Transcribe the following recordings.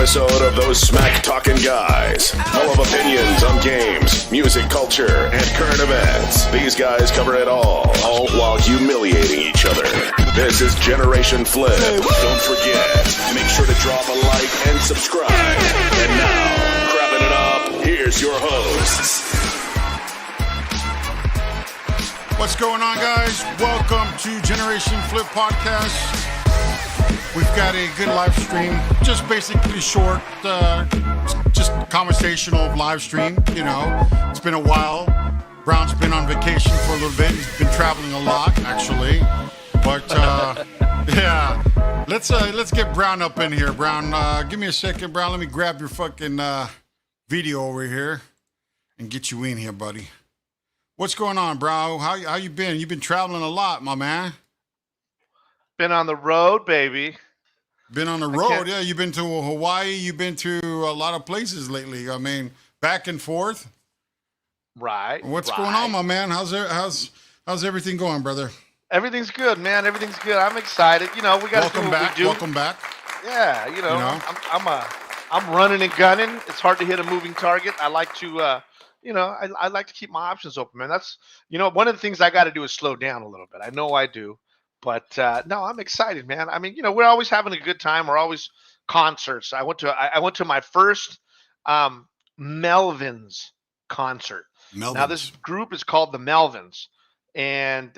episode of those smack-talking guys. Full of opinions on games, music, culture, and current events. These guys cover it all while humiliating each other. This is Generation Flip. Don't forget, make sure to drop a like and subscribe. And now, wrapping it up, here's your hosts. What's going on, guys? Welcome to Generation Flip Podcast. We've got a good live stream, just basically short, just conversational live stream. You know, it's been a while. Brown's been on vacation for a little bit. He's been traveling a lot, actually. But yeah, let's get Brown up in here. Brown, give me a second, Brown. Let me grab your fucking video over here and get you in here, buddy. What's going on, bro? How you been? You've been traveling a lot, my man. Been on the road, baby. Been on the road, yeah. You've been to Hawaii. You've been to a lot of places lately. I mean, back and forth. Right. What's going on, my man? How's everything going, brother? Everything's good, man. Everything's good. I'm excited. You know, we got to do what we do. Welcome back. Yeah, you know? I'm running and gunning. It's hard to hit a moving target. I like to, I like to keep my options open, man. That's, one of the things I got to do is slow down a little bit. I know I do. But no, I'm excited, man. I mean, we're always having a good time. We're always concerts. I went to my first Melvins concert. Now this group is called the Melvins, and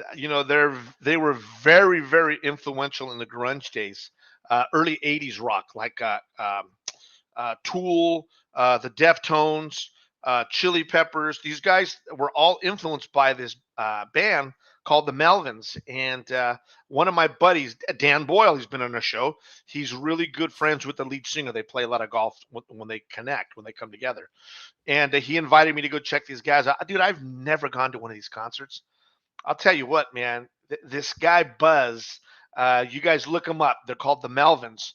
they were very, very influential in the grunge days, early '80s rock, like Tool, the Deftones, Chili Peppers. These guys were all influenced by this band called the Melvins. And one of my buddies, Dan Boyle, he's been on a show. He's really good friends with the lead singer. They play a lot of golf when they connect, when they come together. And he invited me to go check these guys out. Dude, I've never gone to one of these concerts. I'll tell you what, man, this guy Buzz, you guys look him up. They're called the Melvins.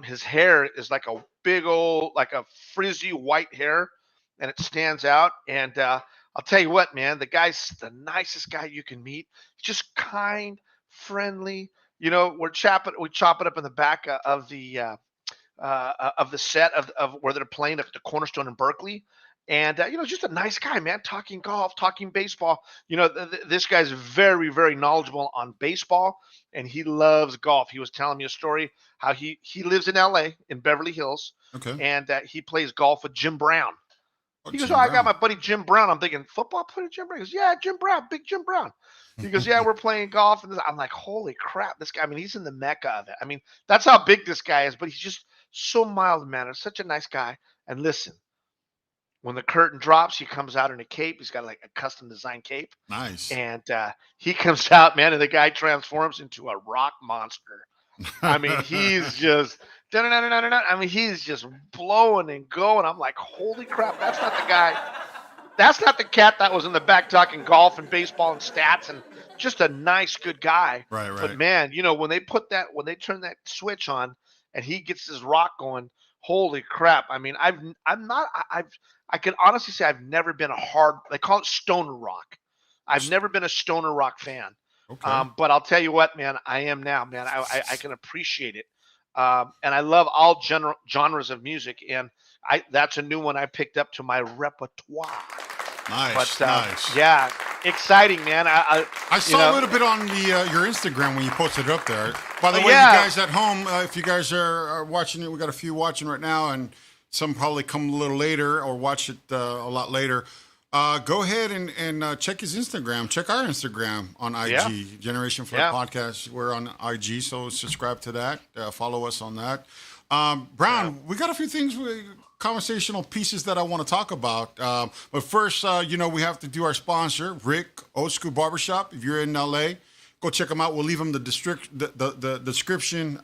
His hair is like a big old, like a frizzy white hair, and it stands out. And I'll tell you what, man, the guy's the nicest guy you can meet. Just kind, friendly. We chop it up in the back of the set of where they're playing at the Cornerstone in Berkeley. And, just a nice guy, man, talking golf, talking baseball. This guy's very, very knowledgeable on baseball, and he loves golf. He was telling me a story how he lives in L.A., in Beverly Hills, and he plays golf with Jim Brown. He goes, I got my buddy Jim Brown. I'm thinking, football player Jim Brown? He goes, yeah, Jim Brown, big Jim Brown. He goes, yeah, we're playing golf. And I'm like, holy crap, this guy, I mean, he's in the mecca of it. I mean, that's how big this guy is, but he's just so mild-mannered, such a nice guy. And listen, when the curtain drops, he comes out in a cape. He's got like a custom-designed cape. Nice. And he comes out, man, and the guy transforms into a rock monster. I mean, he's just I mean, he's just blowing and going. I'm like, holy crap, that's not the guy. That's not the cat that was in the back talking golf and baseball and stats, and just a nice, good guy. Right. But man, when they turn that switch on and he gets his rock going, holy crap. I mean, I can honestly say I've never been they call it stoner rock. I've never been a stoner rock fan. Okay. But I'll tell you what, man, I am now, man. I can appreciate it. And I love all genres of music, and that's a new one I picked up to my repertoire. Nice, but, nice. Yeah, exciting, man. I saw a little bit on your Instagram when you posted it up there. By the way, you guys at home, if you guys are watching it, we got a few watching right now, and some probably come a little later or watch it a lot later. Go ahead and check his Instagram. Check our Instagram on IG, yeah. Generation Flip Podcast. We're on IG, so subscribe to that. Follow us on that. Brown, we got a few things, conversational pieces that I want to talk about. But first, we have to do our sponsor, Rick, Old School Barbershop. If you're in LA, go check them out. We'll leave them the description,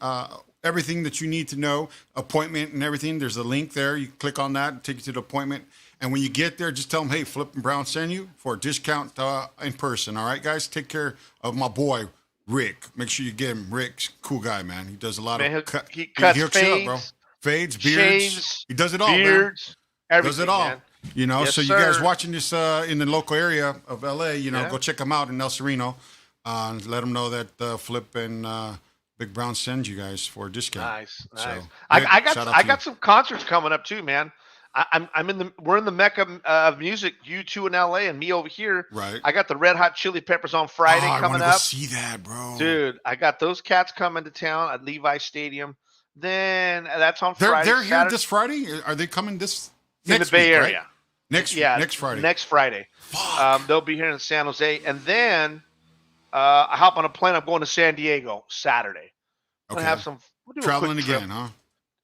everything that you need to know, appointment and everything. There's a link there. You click on that, take you to the appointment. And when you get there, just tell them, hey, Flip and Brown send you for a discount in person. All right, guys? Take care of my boy, Rick. Make sure you get him. Rick's a cool guy, man. He does a lot of he cuts hooks fades, up, bro. Fades, beards. Shaves, he does it all, beards, man. Everything, does it all. Man. Yes, so you guys watching this in the local area of LA, go check him out in El Sereno. Let them know that Flip and Big Brown sends you guys for a discount. Nice. So, I shout out I to got some concerts coming up too, man. We're in the mecca of music. You two in LA and me over here. Right. I got the Red Hot Chili Peppers on Friday I coming want to up. see that, bro. Dude, I got those cats coming to town at Levi Stadium. Then that's on Friday. They're here this Friday. Are they coming this in next the Bay week, Area? Right? Next Friday. Next Friday. Fuck. They'll be here in San Jose, and then I hop on a plane. I'm going to San Diego Saturday. I'm gonna have some traveling again, huh?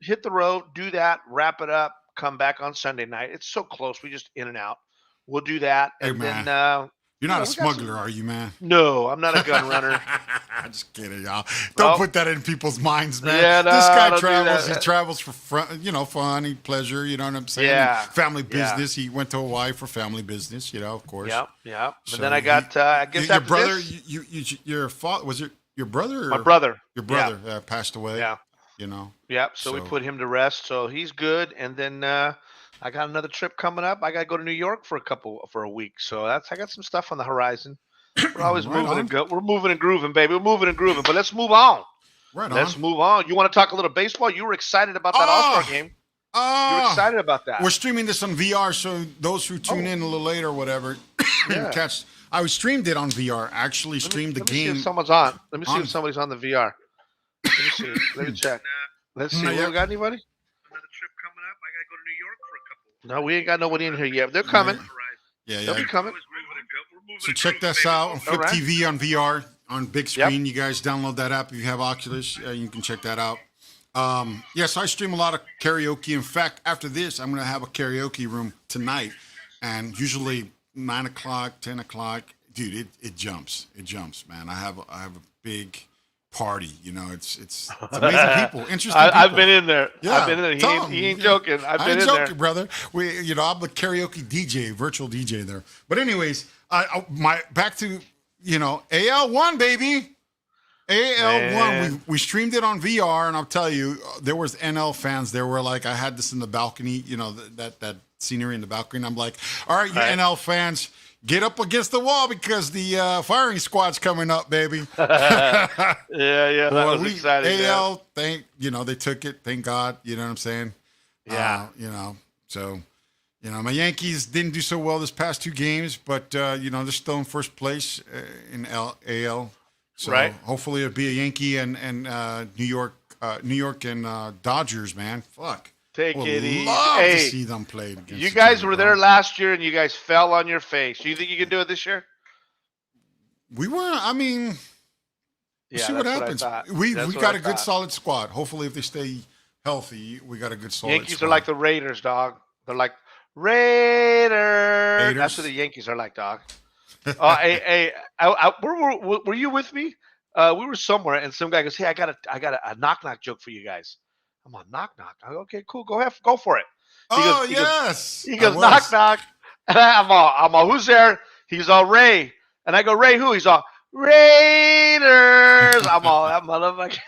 Hit the road, do that, wrap it up, come back on Sunday night. It's so close. We just in and out. We'll do that, Hey, and man. then You're not a smuggler, are you, man? No, I'm not a gun runner. I'm just kidding, y'all. Don't put that in people's minds, man. Yeah, no, this guy don't do travels. that. He travels for fun, pleasure. You know what I'm saying? Yeah. And family business. He went to Hawaii for family business. You know, of course. Yep. So And then I got. I guess your after brother. this, Your father was it your brother? Or my brother. Your brother passed away. Yeah. You know. Yep. So we put him to rest. So he's good. And then I got another trip coming up. I got to go to New York for a week. So I got some stuff on the horizon. We're always we're moving and grooving, baby. We're moving and grooving. But let's move on. Let's move on. You want to talk a little baseball? You were excited about that All-Star game. You were excited about that. We're streaming this on VR, so those who tune in a little later or whatever catch. I streamed it on VR. Actually, streamed the game. Let me see if someone's on. Let me see if somebody's on the VR. Let me see. Let me check. Let's see. We got anybody? Another trip coming up. I gotta go to New York for a couple. No, we ain't got nobody in here yet. They're coming. Yeah. They'll be coming. So check this out on Flip TV on VR on big screen. You guys download that app if you have Oculus. You can check that out. Yes, I stream a lot of karaoke. In fact, after this, I'm going to have a karaoke room tonight, and usually 9 o'clock, 10 o'clock, dude, it jumps. It jumps, man. I have a big party. You know, it's amazing people, interesting people. I've been in there. Yeah, I've been in there. He ain't joking. I've been in there. Joking, brother. I'm the karaoke DJ, virtual DJ there. But anyways, back to AL1, baby. AL1, we streamed it on VR, and I'll tell you, there was NL fans. There were like, I had this in the balcony, that scenery in the balcony. And I'm like, all right, you NL fans, get up against the wall because the firing squad's coming up, baby. yeah, that was exciting. AL, they took it. Thank God. You know what I'm saying? Yeah. My Yankees didn't do so well this past two games, but they're still in first place in AL. So hopefully it'll be a Yankee and New York and Dodgers, man. Fuck. Take it easy. Love to see them play. You guys were there last year, and you guys fell on your face. Do you think you can do it this year? We were. I mean, we'll see what happens. We got a good solid squad. Hopefully, if they stay healthy, we got a good solid Yankees squad. are like the Raiders, dog. They're like Raiders. That's what the Yankees are like, dog. Were you with me? We were somewhere, and some guy goes, "Hey, I got a knock joke for you guys." I'm on knock. I go, okay, cool. Go for it. He goes, knock. And I'm all, who's there? He's all Ray. And I go, Ray who? He's all Raiders. I'm all, that motherfucker.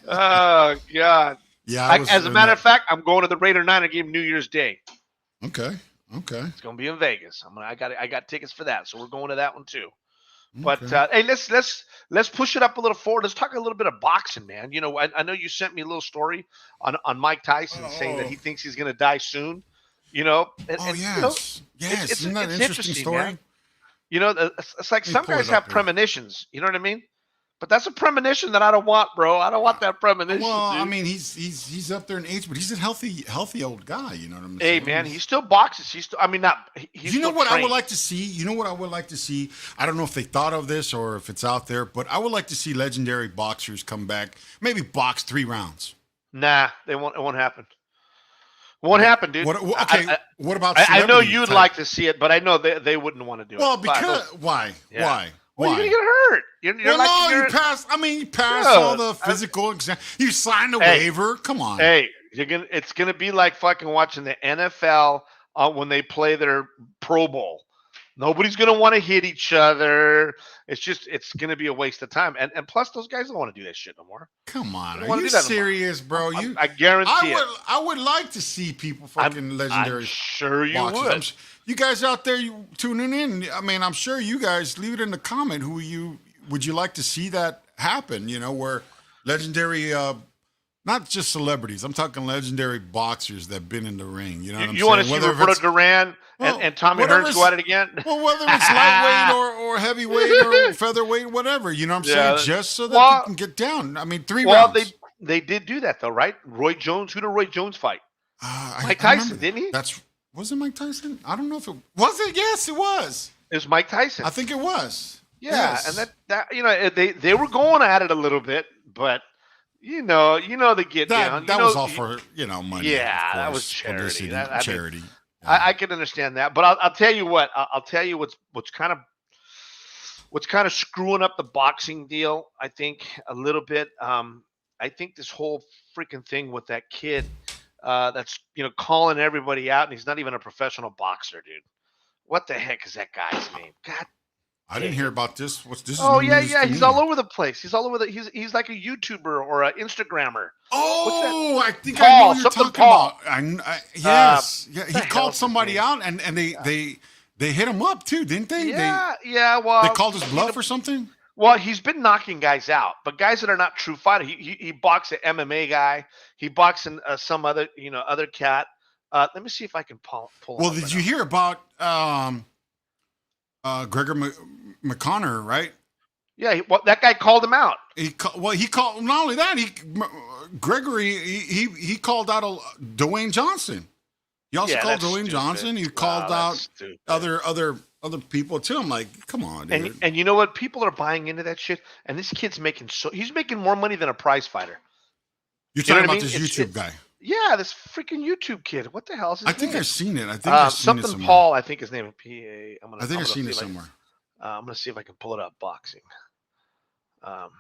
Oh God. Yeah. As a matter of fact, I'm going to the Raider-Niner game New Year's Day. Okay. It's gonna be in Vegas. I got tickets for that, so we're going to that one too. But Okay. hey, let's push it up a little forward. Let's talk a little bit of boxing, man. I know you sent me a little story on Mike Tyson saying that he thinks he's going to die soon. Yes. Isn't that an interesting story? Man. It's like some guys have premonitions. You know what I mean? But that's a premonition that I don't want, bro. I don't want that premonition. Well, dude. I mean, he's up there in age, but he's a healthy old guy. You know what I'm saying? Hey, man, he still boxes. He's still what trained. I would like to see? You know what I would like to see? I don't know if they thought of this or if it's out there, but I would like to see legendary boxers come back, maybe box 3 rounds. Nah, it won't happen. Won't happen, dude. What about? I know you'd like to see it, but I know they wouldn't want to do it. Well, because why? Yeah. Why? Well, you're gonna get hurt. You passed all the physical exam. You signed a waiver. Come on. Hey, it's gonna be like fucking watching the NFL when they play their Pro Bowl. Nobody's gonna want to hit each other. It's gonna be a waste of time. And plus, those guys don't want to do that shit no more. Come on, are you serious, bro? I guarantee it. I would like to see people fucking legendary. I'm sure you boxers. would. You guys out there, you tuning in. I mean, I'm sure you guys leave it in the comment who you would you like to see that happen? You know, where legendary, not just celebrities, I'm talking legendary boxers that've been in the ring. You know what I'm saying? You want to see Roberto Duran and Tommy Hearns go at it again? Well, whether it's lightweight or heavyweight or featherweight, whatever. You know what I'm saying? Just so that you can get down. I mean, 3 rounds. They did do that though, right? Roy Jones. Who did Roy Jones fight? Mike Tyson, didn't he? Was it Mike Tyson? I don't know if it was it. Yes, it was. It was Mike Tyson. I think it was. Yeah, yes. And that you know they were going at it a little bit, but you know they get down. That was all for money. Yeah, that was charity. Charity. Mean, I can understand that, but I'll tell you what. I'll tell you what's kind of screwing up the boxing deal. I think a little bit. I think this whole freaking thing with that kid that's calling everybody out, and he's not even a professional boxer, dude. What the heck is that guy's name? God, I didn't hear about this. What's this? Oh yeah. He's all over the place. He's all over he's like a YouTuber or an Instagrammer. Oh, I think I know what you're talking about. Yes, he called somebody out, and they hit him up too, didn't they? Yeah. Well, they called his bluff or something. Well, he's been knocking guys out, but guys that are not true fighters. He boxed an MMA guy. He boxed some other other cat. Let me see if I can pull. Well, did you hear about Gregor McConnor, right? Yeah, that guy called him out. He called not only that. He called out Dwayne Johnson. He also called Dwayne Johnson. He called out other people too. I'm like, come on, dude. And you know what? People are buying into that shit. And this kid's he's making more money than a prize fighter. You're talking about this YouTube guy. Yeah, this freaking YouTube kid. What the hell is his name? I think I've seen it. I think I've seen it somewhere. Paul, I think his name is P.A. I think I've seen it somewhere. I'm going to see if I can pull it up. Boxing. The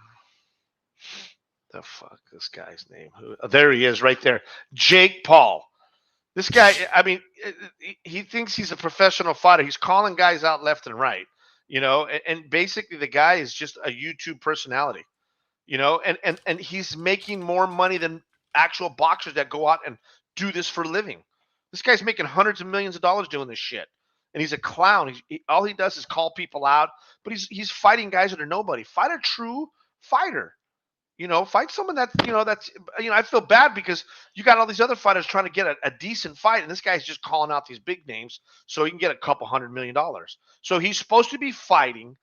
fuck, this guy's name? There he is right there. Jake Paul. This guy, I mean, he thinks he's a professional fighter. He's calling guys out left and right, and basically the guy is just a YouTube personality, and he's making more money than actual boxers that go out and do this for a living. This guy's making hundreds of millions of dollars doing this shit, and he's a clown. All he does is call people out, but he's fighting guys that are nobody. Fight a true fighter. Fight someone that's I feel bad because you got all these other fighters trying to get a decent fight, and this guy's just calling out these big names so he can get a couple $100 million. So he's supposed to be fighting.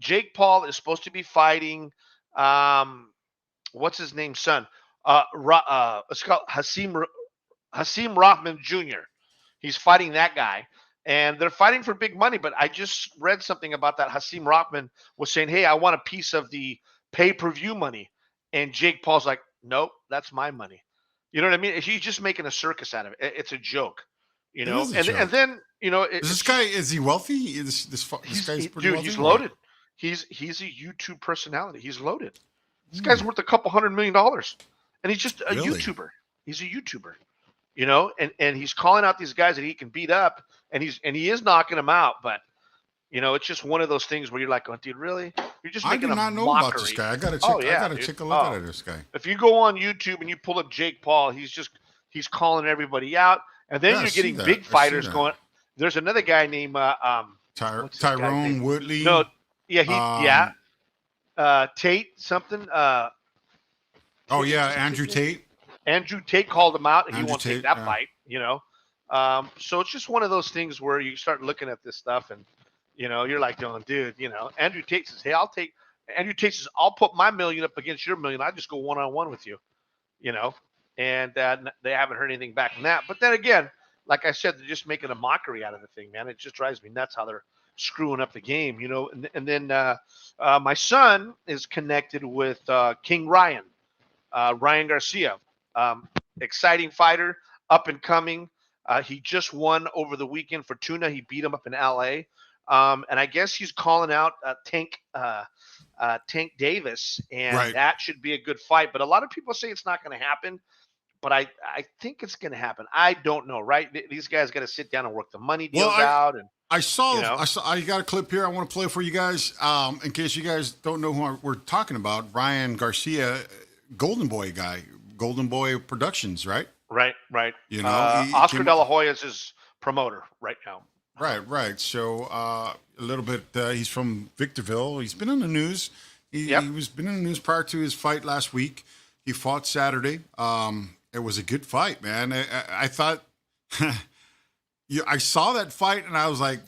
Jake Paul is supposed to be fighting. What's his name, son? It's called Hasim Rahman Jr. He's fighting that guy, and they're fighting for big money. But I just read something about that. Hasim Rahman was saying, "Hey, I want a piece of the pay-per-view money," and Jake Paul's like, "Nope, that's my money." You know what I mean? He's just making a circus out of it. It's a joke, And then is he wealthy? This guy's pretty wealthy. He's loaded. He's a YouTube personality. He's loaded. This guy's worth a couple $100 million, and he's just a YouTuber. He's a YouTuber, and he's calling out these guys that he can beat up, and he is knocking them out, but. It's just one of those things where you're like, "Oh, dude, really? You're just making a mockery." I do not know about this guy. I gotta check. I gotta take a look at this guy. If you go on YouTube and you pull up Jake Paul, he's calling everybody out, and then you're getting big fighters going. There's another guy named Tyrone Woodley. No, Tate something. Andrew Tate. Andrew Tate called him out, and he won't take that fight. So it's just one of those things where you start looking at this stuff and. You're like going, dude, Andrew Tate says, "Hey, Andrew Tate says, I'll put my million up against your million. I just go one-on-one with you, and they haven't heard anything back from that. But then again, like I said, they're just making a mockery out of the thing, man. It just drives me nuts how they're screwing up the game, and then my son is connected with King Ryan Garcia, exciting fighter, up and coming. He just won over the weekend for Tuna. He beat him up in LA. And I guess he's calling out Tank Davis, and that should be a good fight. But a lot of people say it's not going to happen, but I think it's going to happen. I don't know, right? These guys got to sit down and work the money deals out. And I got a clip here I want to play for you guys, in case you guys don't know who we're talking about. Ryan Garcia, Golden Boy guy, Golden Boy Productions, right? Right. Oscar De La Hoya is his promoter right now. Right. So a little bit. He's from Victorville. He's been in the news. He was been in the news prior to his fight last week. He fought Saturday. It was a good fight, man. I thought I saw that fight and I was like,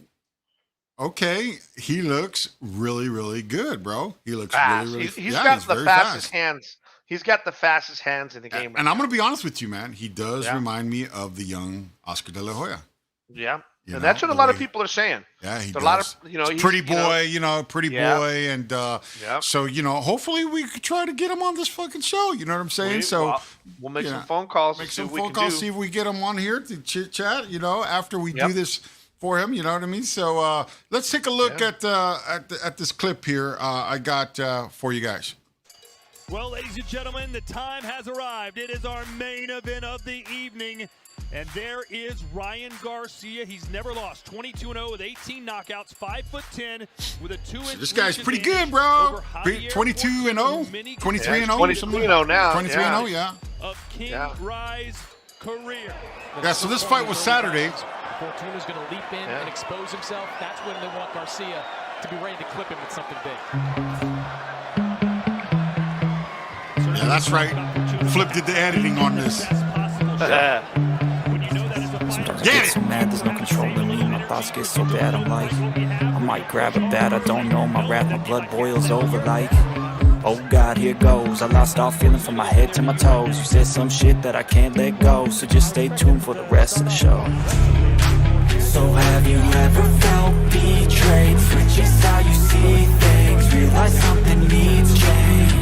okay, he looks really, really good, bro. He looks fast. really, He's got the fastest hands. He's got the fastest hands in the game. And I'm going to be honest with you, man. He does remind me of the young Oscar De La Hoya. Yeah. And that's what a lot of people are saying. Yeah, he does. A lot of, he's pretty boy, pretty boy. And so, hopefully we could try to get him on this fucking show. You know what I'm saying? We'll make some phone calls. See if we get him on here to chit chat, after we do this for him. You know what I mean? So let's take a look at this clip here I got for you guys. Well, ladies and gentlemen, the time has arrived. It is our main event of the evening. And there is Ryan Garcia. He's never lost. 22-0 with 18 knockouts, 5'10", with a 2-inch. This guy's pretty good, bro. 22-0, 23-0, 23-0 now. 23-0, yeah. Of King Rye's career. Yeah, so this fight was Saturday. Fortuna's going to leap in and expose himself. That's when they want Garcia to be ready to clip him with something big. Yeah, that's right. Flip did the editing on this. Sometimes I get so mad, there's no controlling me. My thoughts get so bad, I'm like, I might grab a bat, I don't know. My wrath, my blood boils over like, oh God, here goes. I lost all feeling from my head to my toes. You said some shit that I can't let go, so just stay tuned for the rest of the show. So have you ever felt betrayed? Switches how you see things, realize something needs change.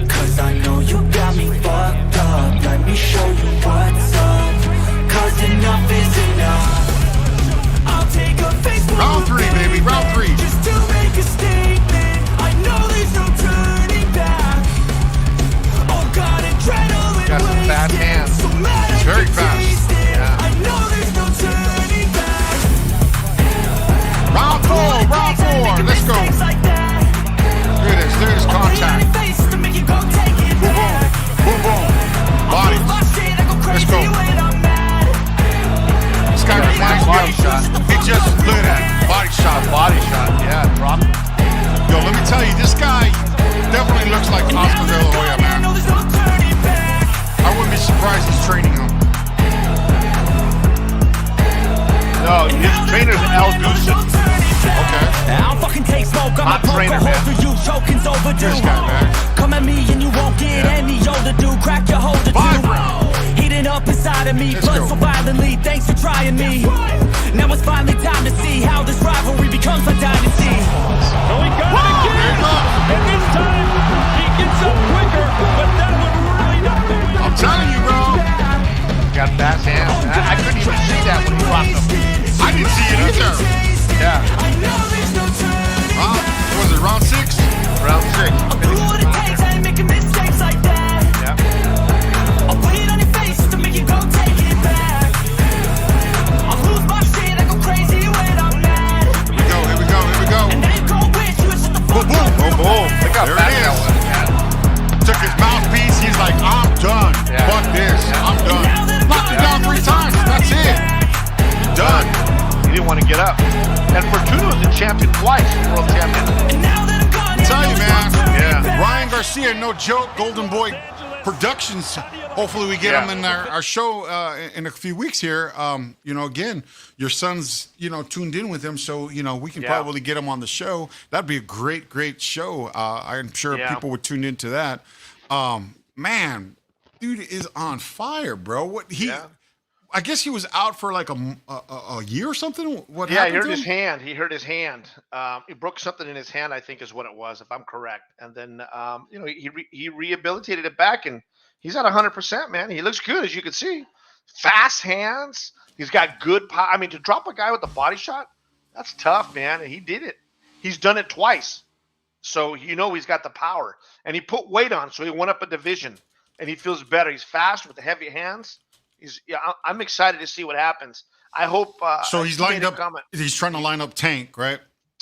Cause I know you got me fucked up, let me show you what's up. Cause enough is enough. I'll take a Facebook round 3, baby, round 3. Just to make a statement. I know there's no turning back. Oh God, adrenaline. Got some fast hands. So it's very fast. Yeah. I know there's no turning back. Round 4, let's go. Look at this contact. Boom, boom. Body. Let's go. This guy reminds me of, he just lit at body shot, drop. Yo, let me tell you, this guy definitely looks like Oscar De La Hoya, man. I wouldn't be surprised he's training him. No, his trainer's Al Dussin. Okay. I don't fucking take smoke, I'm a trainer, hold for you, choking's overdue. This guy, man. Come at me and you won't get any older, dude. Crack your holder, dude. Heating up inside of me, blood so violently. Thanks for trying me. Now it's finally time to see how this rivalry becomes a dynasty. Oh, he got it again. And this time, he gets up quicker, but that one really not the way. I'm telling you, bro. Got fast hands. I couldn't even see that when he dropped them. I didn't see it either. Yeah. Was it round 6? Round 6. Yeah. I'll put it on your face to make you go take it back. I'll lose my shit, I go crazy when I'm mad. Here we go. And then go with you and shut the fuck up. Boom. Look how There fast it that is. was, man. Took his mouthpiece, he's like, I'm done. Yeah. Fuck this, I'm done. Knocked him down 3 times, that's it. Done. He didn't want to get up. And Fortuna was a champion twice, world champion. I tell you, man. Yeah. Ryan Garcia, no joke. Golden Boy Productions. Hopefully we get him in our show in a few weeks here. Again, your son's, tuned in with him. So, we can probably get him on the show. That'd be a great, great show. I'm sure people would tune into that. Man, dude is on fire, bro. I guess he was out for like a year or something. What happened? He hurt to his him? hand. He hurt his hand. He broke something in his hand, I think, is what it was, if I'm correct. And then, he rehabilitated it back, and he's at 100%, man. He looks good, as you can see. Fast hands. He's got good power. I mean, to drop a guy with a body shot, that's tough, man. And he did it. He's done it twice. So, he's got the power. And he put weight on, so he went up a division. And he feels better. He's fast with the heavy hands. I'm excited to see what happens. I hope. So he's lined up. He's trying to line up Tank, right?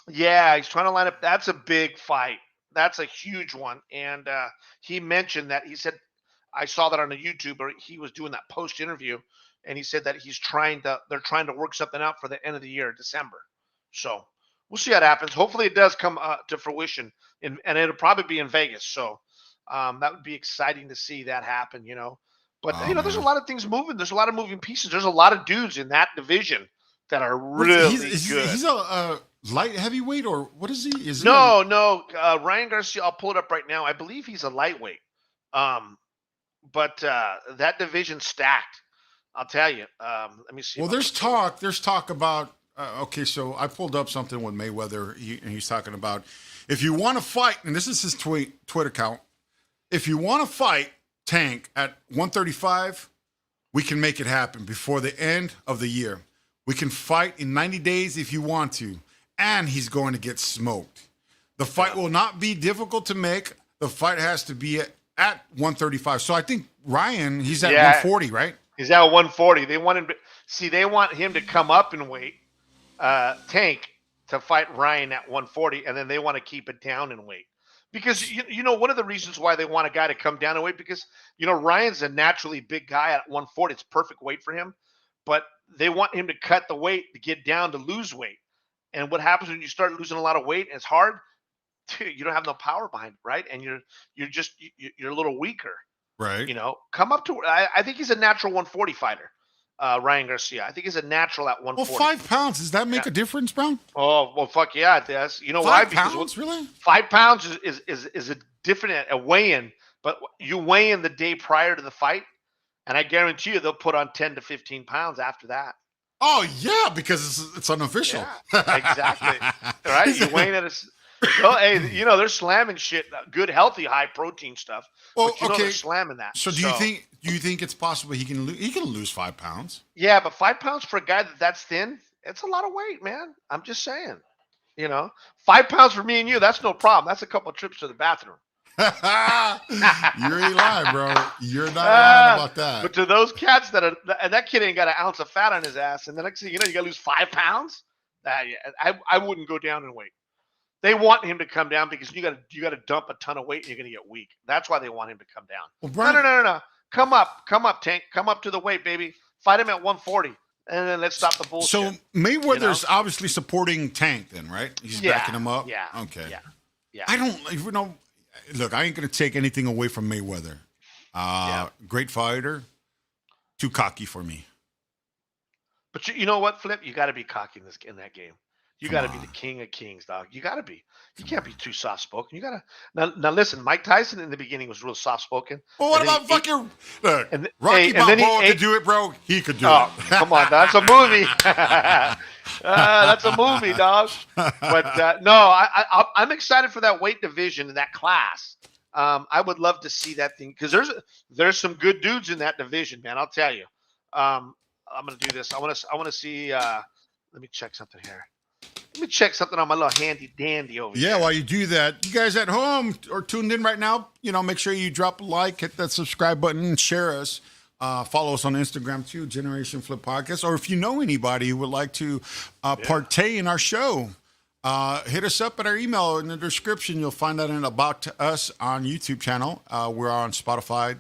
Yeah, he's trying to line up. That's a big fight. That's a huge one. And he mentioned that. He said, I saw that on a YouTuber. He was doing that post interview, and he said that they're trying to work something out for the end of the year, December. So we'll see how it happens. Hopefully, it does come to fruition, and it'll probably be in Vegas. So that would be exciting to see that happen. But there's a lot of things moving. There's a lot of moving pieces. There's a lot of dudes in that division that are really good. He's a light heavyweight, or what is he? No. Ryan Garcia. I'll pull it up right now. I believe he's a lightweight. But that division's stacked. I'll tell you. Let me see. Well, there's talk. There's talk about. Okay, so I pulled up something with Mayweather, and he's talking about if you want to fight, and this is his Twitter account. If you want to fight Tank at 135, we can make it happen before the end of the year. We can fight in 90 days if you want to, and he's going to get smoked. The fight will not be difficult to make. The fight has to be at 135. So I think Ryan, he's at 140, right? He's at 140. They want him to come up in weight, Tank, to fight Ryan at 140, and then they want to keep it down in weight. Because, one of the reasons why they want a guy to come down in weight, because, Ryan's a naturally big guy at 140. It's perfect weight for him. But they want him to cut the weight to get down to lose weight. And what happens when you start losing a lot of weight and it's hard? You don't have no power behind it, right? And you're a little weaker. Right. Come up to – I think he's a natural 140 fighter. Ryan Garcia. I think he's a natural at 140. Well, 5 pounds. Does that make a difference, Brown? Oh, well, fuck yeah, it does. You know 5 why? Pounds, because really? 5 pounds is a different a weigh-in, but you weigh in the day prior to the fight, and I guarantee you they'll put on 10 to 15 pounds after that. Oh, yeah, because it's unofficial. Yeah, exactly. Right? You weigh in at hey, they're slamming shit, good, healthy, high-protein stuff. Well, but they're slamming that. So do you think it's possible he can lose 5 pounds? Yeah, but 5 pounds for a guy that's thin, it's a lot of weight, man. I'm just saying. 5 pounds for me and you, that's no problem. That's a couple of trips to the bathroom. You ain't lying, bro. You're not lying about that. But to those cats and that kid ain't got an ounce of fat on his ass, and the next thing you know, you got to lose 5 pounds. I wouldn't go down in weight. They want him to come down because you got to dump a ton of weight and you're going to get weak. That's why they want him to come down. Well, Brian, no. Come up, Tank. Come up to the weight, baby. Fight him at 140, and then let's stop the bullshit. So Mayweather's obviously supporting Tank, then, right? He's backing him up. Yeah. Okay. Yeah. I don't. Look, I ain't going to take anything away from Mayweather. Great fighter. Too cocky for me. But you know what, Flip? You got to be cocky in that game. You got to be the king of kings, dog. You got to be. You can't be too soft spoken. You got to now. Listen, Mike Tyson in the beginning was real soft spoken. Well, what about fucking Rocky Balboa could do it, bro? He could do it. Come on, that's a movie. That's a movie, dog. But no, I'm excited for that weight division and that class. I would love to see that thing because there's some good dudes in that division, man. I'll tell you. I'm gonna do this. I want to see. Let me check something here. Let me check something on my little handy dandy over here. Yeah, while you do that, you guys at home or tuned in right now, make sure you drop a like, hit that subscribe button, and share us. Follow us on Instagram too, Generation Flip Podcast. Or if you know anybody who would like to partake in our show, hit us up at our email in the description. You'll find that in About Us on YouTube channel. We're on Spotify,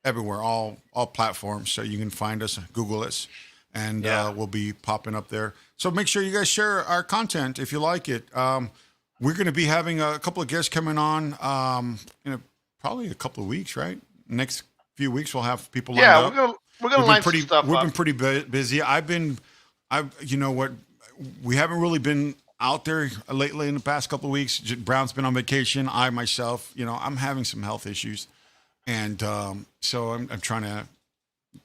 everywhere, all platforms. So you can find us, Google us, and we'll be popping up there. So make sure you guys share our content if you like it. We're going to be having a couple of guests coming on in probably a couple of weeks, right? Next few weeks we'll have people lined up. Yeah, we're going to line some stuff up. We've been pretty busy. You know what? We haven't really been out there lately in the past couple of weeks. Brown's been on vacation. I myself, I'm having some health issues, and so I'm trying to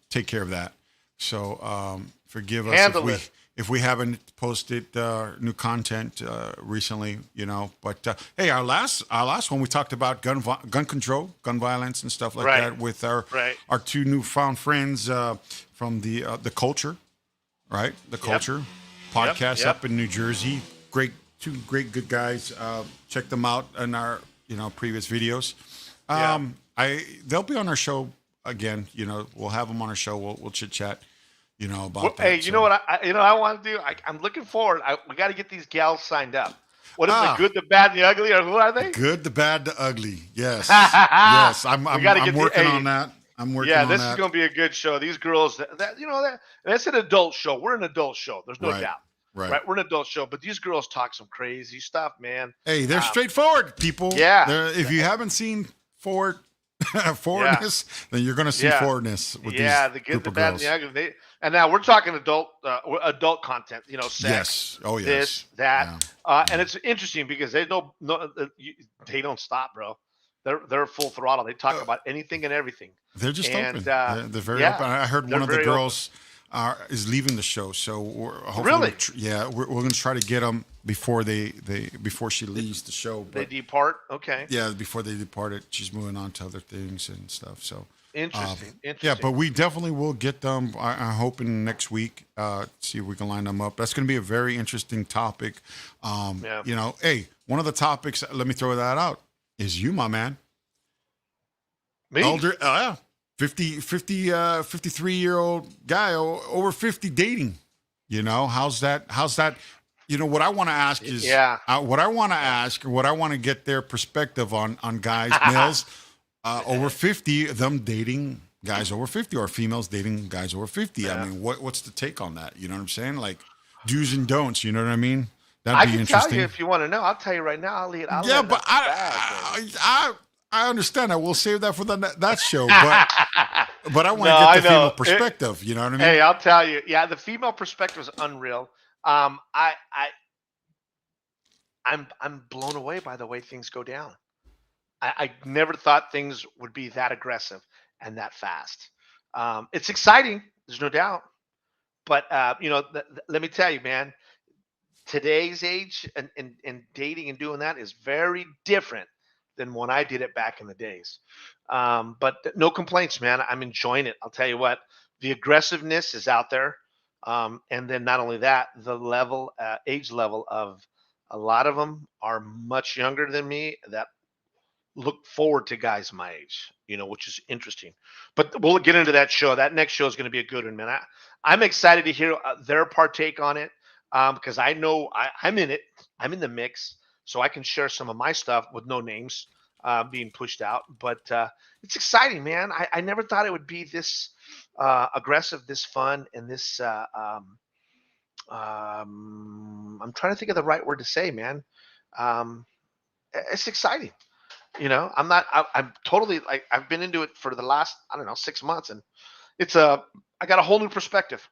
take care of that. So forgive us if we haven't posted new content recently, But hey, our last one we talked about gun control, gun violence, and stuff like that with our two newfound friends from the Culture, right? The Culture podcast up in New Jersey. Two great good guys. Check them out in our previous videos. They'll be on our show again. We'll have them on our show. We'll chit chat. About that. Hey, you know what I want to do? I'm looking forward. We got to get these gals signed up. What is the good, the bad, and the ugly? Or who are they? Good, the bad, the ugly. Yes, yes. I'm working on that. I'm working Yeah, on this that. is going to be a good show. These girls, that's an adult show. We're an adult show. There's no doubt. Right. We're an adult show, but these girls talk some crazy stuff, man. Hey, they're straightforward people. Yeah. If you haven't seen forwardness, then you're going to see forwardness with these the good, the bad, and the ugly. And now we're talking adult content. Sex. Yes. Oh, yes. This, that, Yeah. and it's interesting because they don't stop, bro. They're full throttle. They talk about anything and everything. They're just open. They're very open. I heard one of the girls is leaving the show, so hopefully we're going to try to get them before before she leaves the show. They depart. Okay. Yeah, before they departed, she's moving on to other things and stuff. So interesting. Yeah, but we definitely will get them. I'm hoping next week. See if we can line them up. That's going to be a very interesting topic. Hey, one of the topics. Let me throw that out. Is you, my man. Me? Older, 53-year-old guy, over 50 dating. How's that? What I want to ask is, what I want to get their perspective on guys, males over 50, them dating guys over 50, or females dating guys over 50. Yeah. I mean, what's the take on that? You know what I'm saying? Like do's and don'ts, you know what I mean? That'd be interesting. Tell you if you want to know. I'll tell you right now. I understand that. We'll save that for that show. But I want to get the female perspective. You know what I mean? Hey, I'll tell you. Yeah, the female perspective is unreal. I'm blown away by the way things go down. I never thought things would be that aggressive and that fast. It's exciting. There's no doubt. But let me tell you, man. Today's age and dating and doing that is very different than when I did it back in the days. But no complaints, man. I'm enjoying it. I'll tell you what, the aggressiveness is out there. And then not only that, the age level of a lot of them are much younger than me that look forward to guys my age, which is interesting. But we'll get into that show. That next show is going to be a good one, man. I'm excited to hear their partake on it. Because I know I'm in it. I'm in the mix, so I can share some of my stuff with no names being pushed out. But it's exciting, man. I never thought it would be this aggressive, this fun, and this. I'm trying to think of the right word to say, man. It's exciting. I'm totally like I've been into it for the last 6 months, and I got a whole new perspective.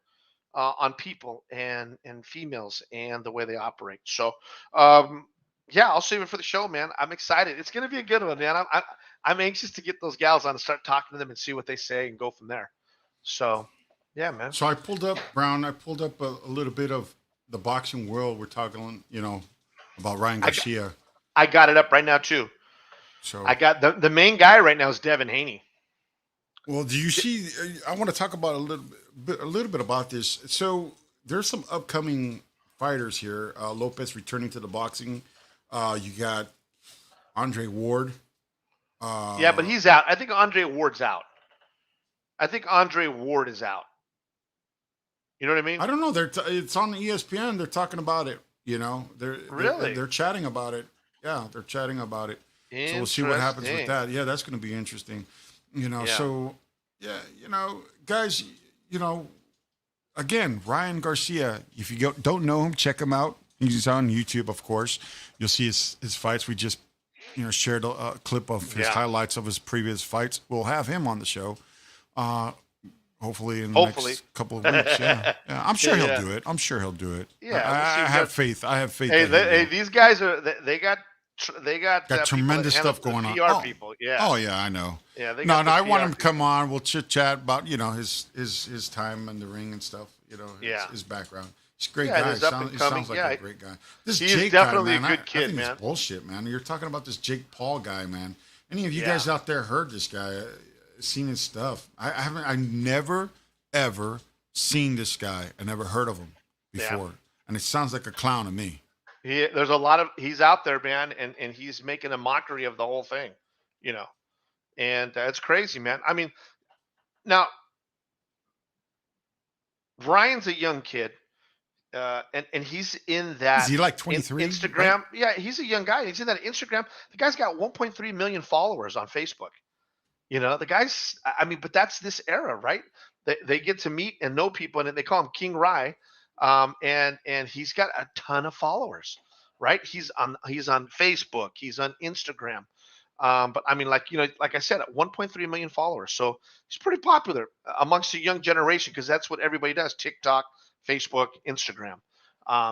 On people and females and the way they operate. So, I'll save it for the show, man. I'm excited. It's going to be a good one, man. I'm anxious to get those gals on and start talking to them and see what they say and go from there. So, yeah, man. So I pulled up, Brown. I pulled up a little bit of the boxing world. We're talking, about Ryan Garcia. I got it up right now too. So I got the main guy right now is Devin Haney. Well, do you see? I want to talk about a little bit about this. So there's some upcoming fighters here. Lopez returning to the boxing. You got Andre Ward. Yeah, but he's out. I think Andre Ward's out. I think Andre Ward is out. You know what I mean? I don't know. It's on ESPN. They're talking about it. They're chatting about it. Yeah, they're chatting about it. So we'll see what happens with that. Yeah, that's going to be interesting. So, guys, again, Ryan Garcia, if you don't know him, check him out. He's on YouTube, of course. You'll see his fights. We just, shared a clip of his highlights of his previous fights. We'll have him on the show, hopefully in the next couple of weeks. Yeah. I'm sure he'll do it. Yeah, I have faith. Hey, these guys they got tremendous stuff going on. PR people, yeah. Oh yeah, I know. Yeah, I want him to come on. We'll chit chat about his time in the ring and stuff. His background. He's a great guy. He sounds like a great guy. This Jake definitely guy, man, a good kid, man. It's bullshit, man. You're talking about this Jake Paul guy, man. Any of you guys out there heard this guy? Seen his stuff? I never ever seen this guy. I never heard of him before, and it sounds like a clown to me. There's a lot of he's out there, man, and he's making a mockery of the whole thing, and it's crazy, man. I mean, now Ryan's a young kid, and he's in that. Is he like 23? Instagram, right? Yeah, he's a young guy. He's in that Instagram. The guy's got 1.3 million followers on Facebook. The guys, I mean, but that's this era, right? They get to meet and know people, and they call him King Rye. And he's got a ton of followers, right? He's on Facebook, he's on Instagram. But I mean, like I said, 1.3 million followers. So he's pretty popular amongst the young generation because that's what everybody does: TikTok, Facebook, Instagram.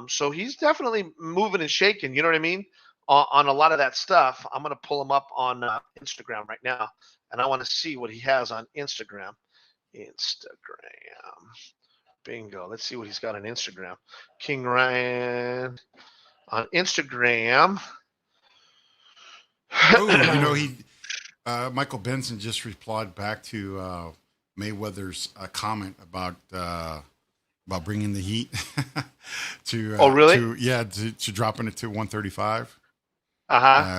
So he's definitely moving and shaking. You know what I mean? On a lot of that stuff. I'm gonna pull him up on Instagram right now, and I want to see what he has on Instagram. Bingo. Let's see what he's got on Instagram. King Ryan on Instagram. Oh, Michael Benson just replied back to Mayweather's comment about bringing the heat to. Oh, really? To dropping it to 135.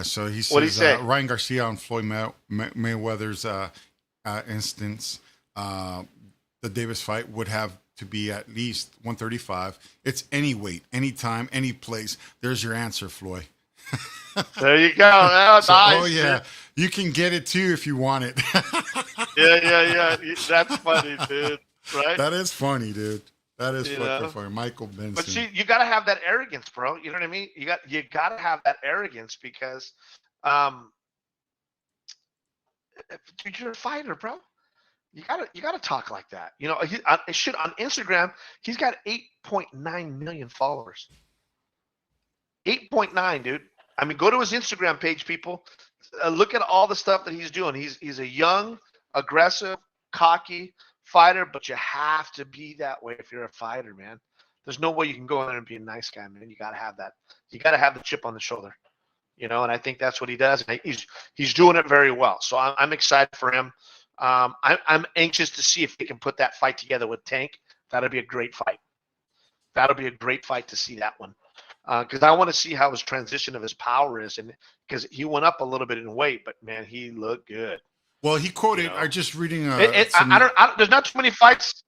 So he says, what did he say? Ryan Garcia on Floyd Mayweather's instance, the Davis fight would have to be at least 135. It's any weight, anytime, any place. There's your answer, Floyd. There you go. Oh, So, nice. oh yeah, you can get it too if you want it. Yeah. That's funny, dude. Right? That is funny, dude. That is fucking funny. Michael Benson. But see, you got to have that arrogance, bro. You know what I mean? You got to have that arrogance because, dude, you're a fighter, bro. You gotta talk like that. It should on Instagram. He's got 8.9 million followers. 8.9, dude. I mean, go to his Instagram page, people. Look at all the stuff that he's doing. He's a young, aggressive, cocky fighter, but you have to be that way if you're a fighter, man. There's no way you can go in there and be a nice guy, man. You gotta have that. You gotta have the chip on the shoulder, and I think that's what he does. And he's doing it very well. So I'm excited for him. I'm anxious to see if he can put that fight together with Tank. That'll be a great fight. That'll be a great fight to see that one. Because I want to see how his transition of his power is, and because he went up a little bit in weight, but man, he looked good. Well, he quoted. I just reading. I don't. There's not too many fights.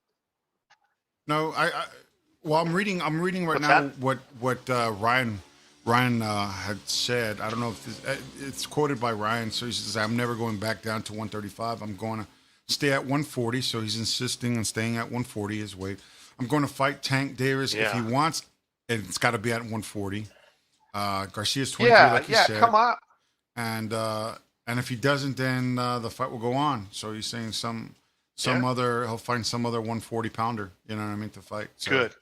No, I'm reading right now what Ryan had said. I don't know if it's quoted by Ryan. So he says, "I'm never going back down to 135. I'm going to stay at 140." So he's insisting on staying at 140 his weight. I'm going to fight Tank Davis if he wants. And it's got to be at 140. Garcia's 23, like you said. Come on. And if he doesn't, then the fight will go on. So he's saying he'll find some other 140 pounder. You know what I mean, to fight. So. Good.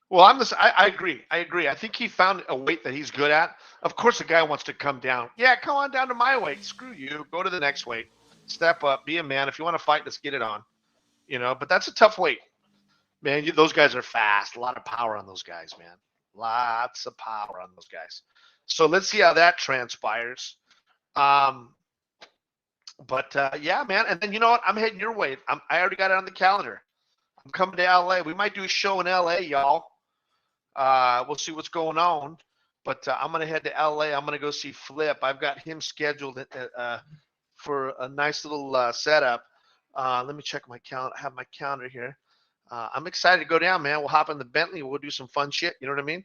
Well, I agree. I think he found a weight that he's good at. Of course, the guy wants to come down. Yeah, come on down to my weight. Screw you. Go to the next weight. Step up. Be a man. If you want to fight, let's get it on. But that's a tough weight. Man, those guys are fast. A lot of power on those guys, man. Lots of power on those guys. So let's see how that transpires. Yeah, man. And then you know what? I'm heading your way. I already got it on the calendar. I'm coming to LA. We might do a show in LA, y'all. We'll see what's going on. But I'm going to head to LA. I'm going to go see Flip. I've got him scheduled for a nice little setup. Let me check my calendar. I have my calendar here. I'm excited to go down, man. We'll hop in the Bentley. We'll do some fun shit. You know what I mean?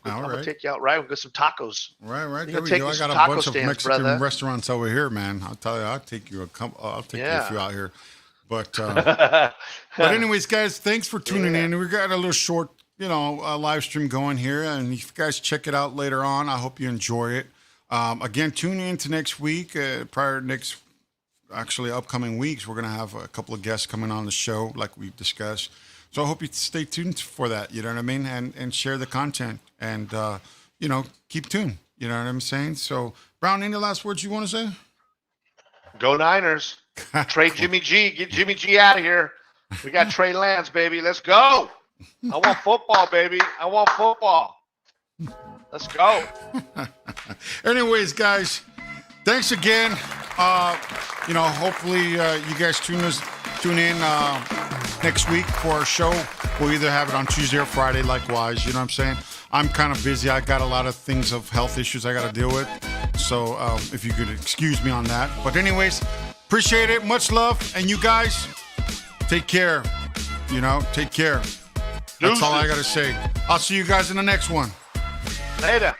I'm gonna take you out, right? We'll get some tacos. Right. There we go. I got a bunch of Mexican restaurants over here, man. I'll tell you, I'll take you a few out here. But anyways, guys, thanks for tuning in. We got a little short, live stream going here, and if you guys check it out later on, I hope you enjoy it. Again, tune in to next week. Upcoming weeks, we're going to have a couple of guests coming on the show like we discussed. So I hope you stay tuned for that, you know what I mean? And share the content and, keep tuned, you know what I'm saying? So, Brown, any last words you want to say? Go Niners. Trade Jimmy G. Get Jimmy G out of here. We got Trey Lance, baby. Let's go. I want football, baby. I want football. Let's go. Anyways, guys, thanks again. Hopefully you guys tune in next week for our show. We'll either have it on Tuesday or Friday, likewise. You know what I'm saying? I'm kind of busy. I got a lot of things of health issues I got to deal with. So if you could excuse me on that. But anyways, appreciate it. Much love. And you guys, take care. Take care. That's all I got to say. I'll see you guys in the next one. Later.